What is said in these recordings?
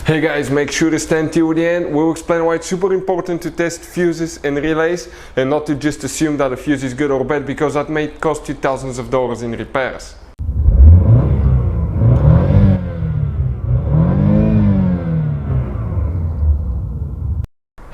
Hey guys, make sure to stand till the end. We'll explain why it's super important to test fuses and relays and not to just assume that a fuse is good or bad, because that may cost you thousands of dollars in repairs.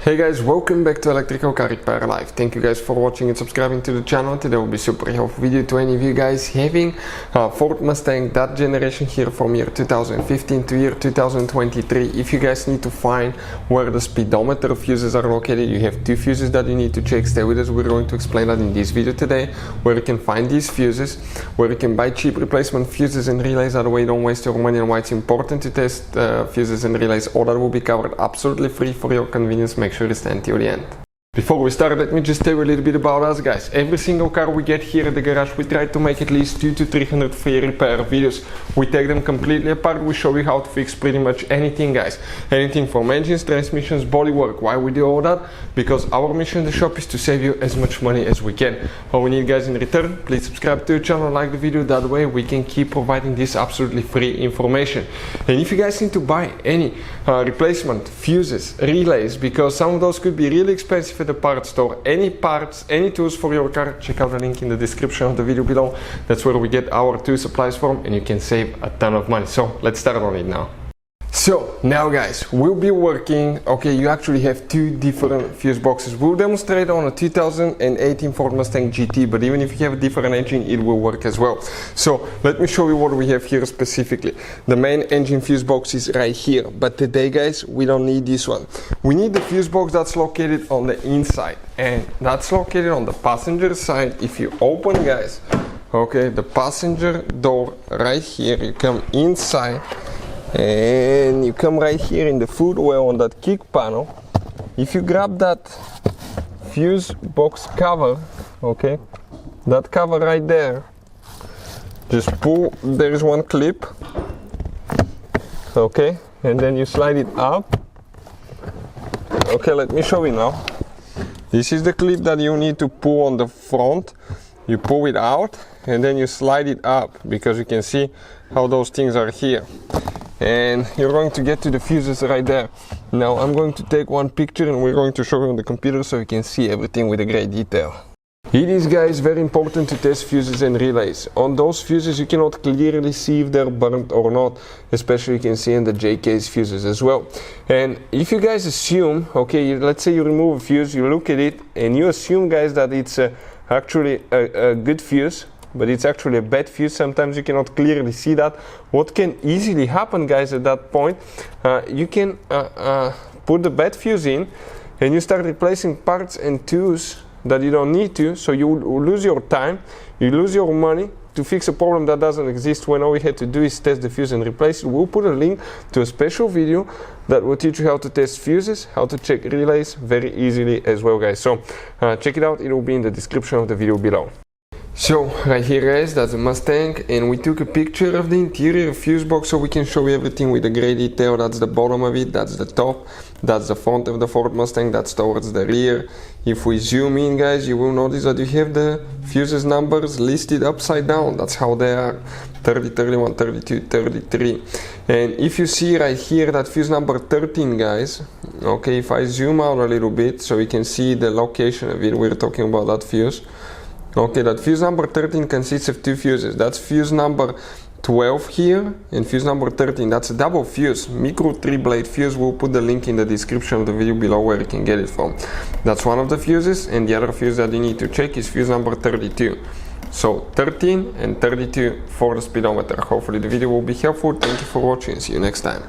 Hey guys, welcome back to Electrical Car Repair Live. Thank you guys for watching and subscribing to the channel. Today will be super helpful video to any of you guys having a Ford Mustang, that generation here from year 2015 to year 2023. If you guys need to find where the speedometer fuses are located, you have two fuses that you need to check. Stay with us, we're going to explain that in this video today, where you can find these fuses, where you can buy cheap replacement fuses and relays, that way you don't waste your money, and why it's important to test fuses and relays. All that will be covered absolutely free for your convenience. Make sure to stand till the end. Before we start, let me just tell you a little bit about us, guys. Every single car we get here at the garage, we try to make at least 200 to 300 free repair videos. We take them completely apart. We show you how to fix pretty much anything, guys. Anything from engines, transmissions, bodywork. Why we do all that? Because our mission in the shop is to save you as much money as we can. All we need, guys, in return, please subscribe to the channel, like the video. That way we can keep providing this absolutely free information. And if you guys need to buy any replacement fuses, relays, because some of those could be really expensive at the parts store, any parts, any tools for your car, check out the link in the description of the video below. That's where we get our tool supplies from, and you can save a ton of money. So let's start on it now. So now, guys, we'll be working, okay, you actually have two different fuse boxes. We'll demonstrate on a 2018 Ford Mustang GT, but even if you have a different engine, it will work as well. So let me show you what we have here specifically. The main engine fuse box is right here, but today, guys, we don't need this one. We need the fuse box that's located on the inside, and that's located on the passenger side. If you open, guys, okay, the passenger door right here, you come inside, and you come right here in the footwell on that kick panel. If you grab that fuse box cover, okay, that cover right there, just pull, there is one clip, okay, and then you slide it up. Okay, let me show you now. This is the clip that you need to pull on the front. You pull it out and then you slide it up, because you can see how those things are here. And you're going to get to the fuses right there. Now I'm going to take one picture and we're going to show you on the computer so you can see everything with a great detail. It is, guys, very important to test fuses and relays. On those fuses you cannot clearly see if they're burnt or not, especially you can see in the J-case fuses as well. And if you guys assume, okay, let's say you remove a fuse, you look at it and you assume, guys, that it's actually a good fuse, but it's actually a bad fuse. Sometimes you cannot clearly see that. What can easily happen, guys, at that point, you can put the bad fuse in and you start replacing parts and tools that you don't need to, so you lose your time, you lose your money to fix a problem that doesn't exist, when all we had to do is test the fuse and replace it. We'll put a link to a special video that will teach you how to test fuses, how to check relays very easily as well, guys. So check it out, it will be in the description of the video below. So right here, guys, that's a Mustang, and we took a picture of the interior fuse box so we can show you everything with a great detail. That's the bottom of it, that's the top, that's the front of the Ford Mustang, that's towards the rear. If we zoom in, guys, you will notice that you have the fuses numbers listed upside down. That's how they are: 30, 31, 32, 33. And if you see right here that fuse number 13, guys, okay, if I zoom out a little bit so you can see the location of it, we're talking about that fuse. Okay, that fuse number 13 consists of two fuses. That's fuse number 12 here, and fuse number 13. That's a double fuse, micro 3-blade fuse. We'll put the link in the description of the video below where you can get it from. That's one of the fuses, and the other fuse that you need to check is fuse number 32. So 13 and 32 for the speedometer. Hopefully the video will be helpful. Thank you for watching. See you next time.